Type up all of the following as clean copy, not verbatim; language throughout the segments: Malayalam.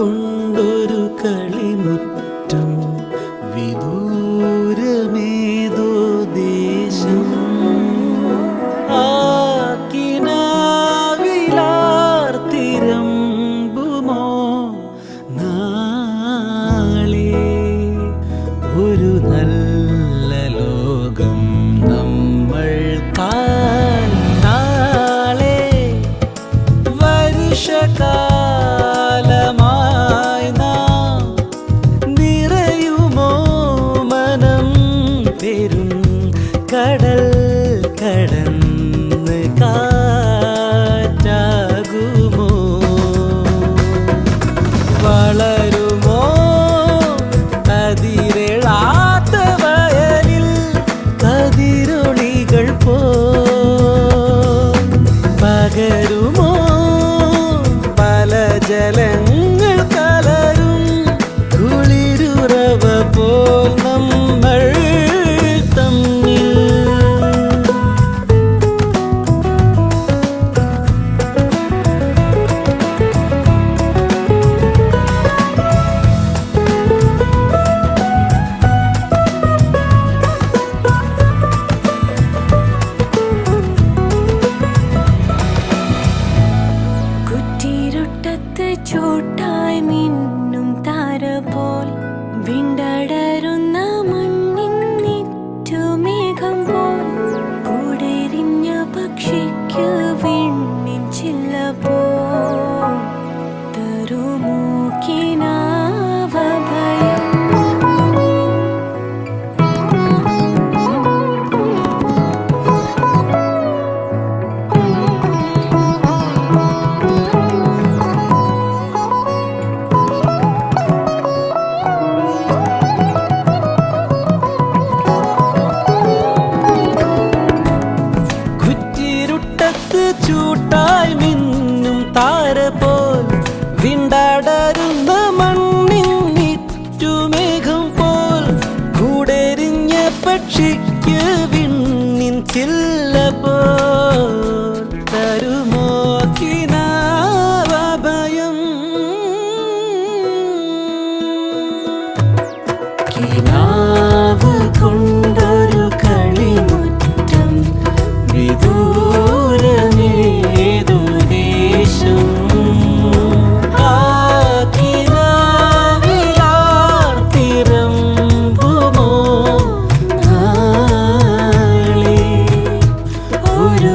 കൊണ്ടൊരു കളിമുറ്റം വിദൂരമേതോ ദേശം ആക്കിനാവിലാർത്തിരമ്പുമോ നാളെ ഒരു നല്ല ലോകം നമ്മൾക്കായി നാളെ വർഷകാലമായി നാം നിറയുമോ മനം പെരും കടൽ കടന്ന് കാറ്റാകുമോ വളരുമോ കതിരെഴാത്ത വയലിൽ കതിരൊളികൾ പോ പകരുമോ പല ജലങ്ങൾ കലരും കുളിരുറവ പോൽ നമ്മൾ തമ്മിൽ കുറ്റിരുട്ടത്ത് ചൂട്ടായി മിന്നും താര പോൽ വിണ്ടടരുന്ന മണ്ണിൻ നിറ്റുമേഘം പോൽ കൂടെരിഞ്ഞ പക്ഷിക്ക് വിണ്ണിൻ ചില്ല പോൽ തരുമോ കിനാവ ഭയം കുറ്റിരുട്ടത്ത് ചൂട്ടായി മിന്നും താര പോൽ വിണ്ടടരുന്ന മണ്ണിൻ നിറ്റുമേഘം പോൽ കൂടെരിഞ്ഞ പക്ഷിക്ക് വിണ്ണിൻ ചില്ല പോൽ തരുമോ കിനാവഭയം കിനാവ് കൊണ്ടൊരു കളിമുറ്റം വിദൂരമേതോ ദേശം ആക്കിനാവിലാർത്തിരമ്പുമോ നാളെ ഒരു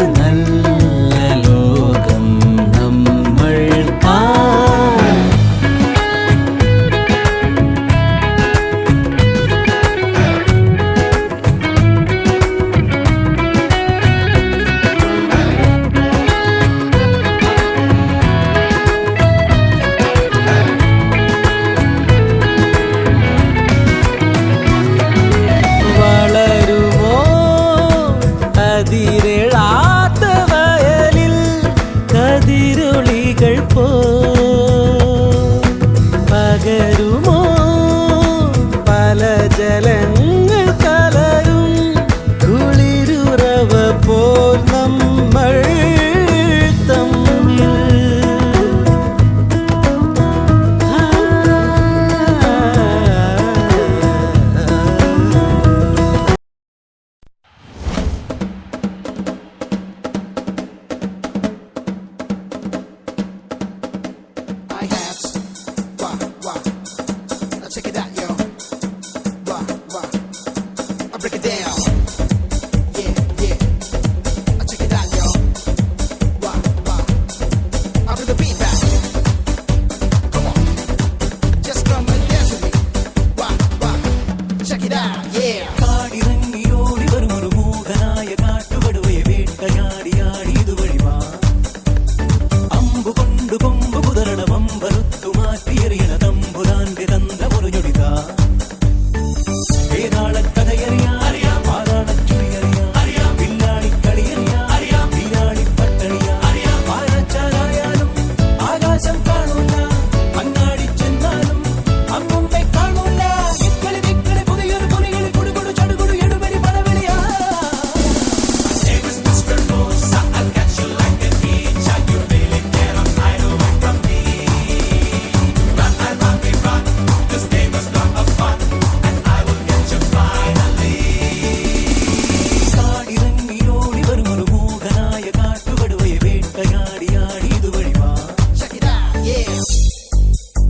Yeah.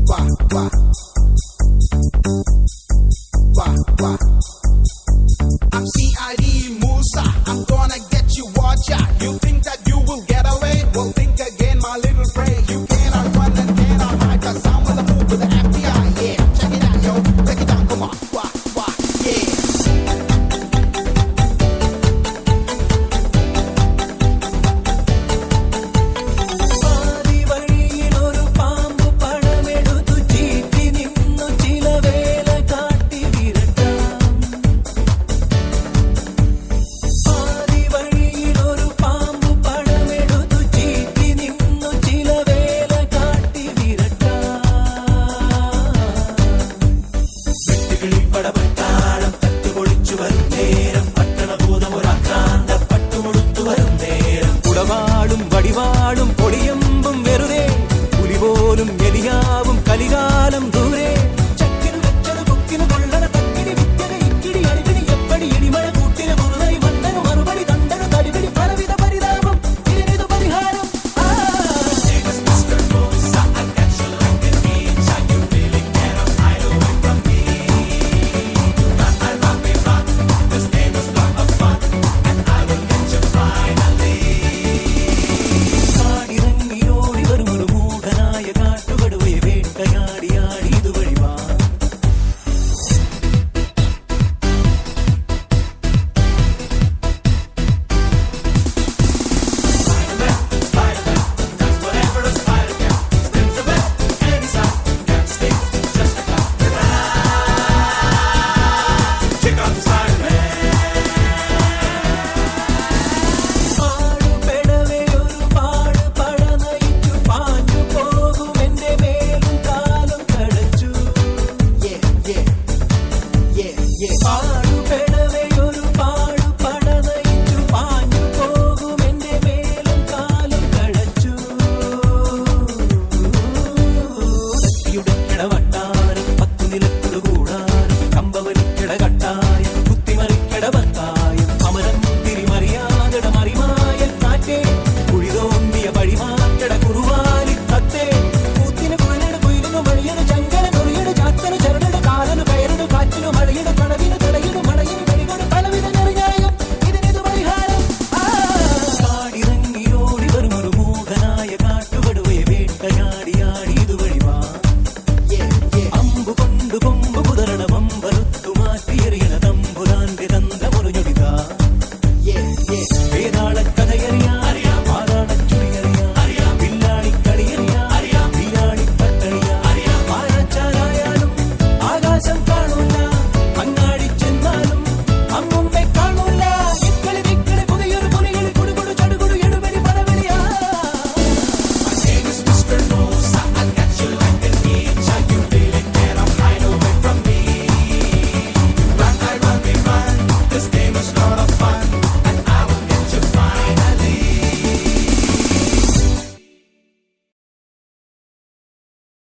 Wah, wah. Wah, wah. I'm CID Musa. I'm gonna get you, watch out. You think that you will get away? Well, think again, my little prey. You cannot run and cannot hide. Cause I'm gonna move with the FBI. Yeah, check it out, yo. Break it down, come on. Wah, wah, yeah. പാതി വഴിയിലൊരു പാമ്പ് പഴമെടുത്തു ചീറ്റി നിന്നു ചില വേല കാട്ടി വിരട്ടാം. പാതി വഴിയിലൊരു പാമ്പ് പഴമെടുത്തു ചീറ്റി നിന്നു ചില വേല കാട്ടി വിരട്ടാം. വെട്ടുകിളി പടപെട്ടാളം തട്ടുപൊളിച്ചു വരും നേരം പട്ടണഭൂതം ഒരാക്രാന്ത പട്ടുമുടുത്തു വരും നേരം കുടവാളും വടിവാളും പൊടിയമ്പും വെറുതെ പുലി പോലും എലിയാവും കലികാലം ദൂരെ ചക്കിനു വെച്ചത് കൊക്കിനു കൊള്ളണ തക്കിടി വിദ്യക ഇക്കിടി അടിപിടി എപ്പടി ഇടിമഴ കൂട്ടിന് മുറുതരി മണ്ടനു മറുപടി തണ്ടനു തടിപിടി പലവിധ പരിതാപം ഇതിനിതു പരിഹാരം കാടിറങ്ങി ഓടി വരും ഒരു മൂഢനായ കാട്ടുകടുവയെ വേട്ടയാടിയ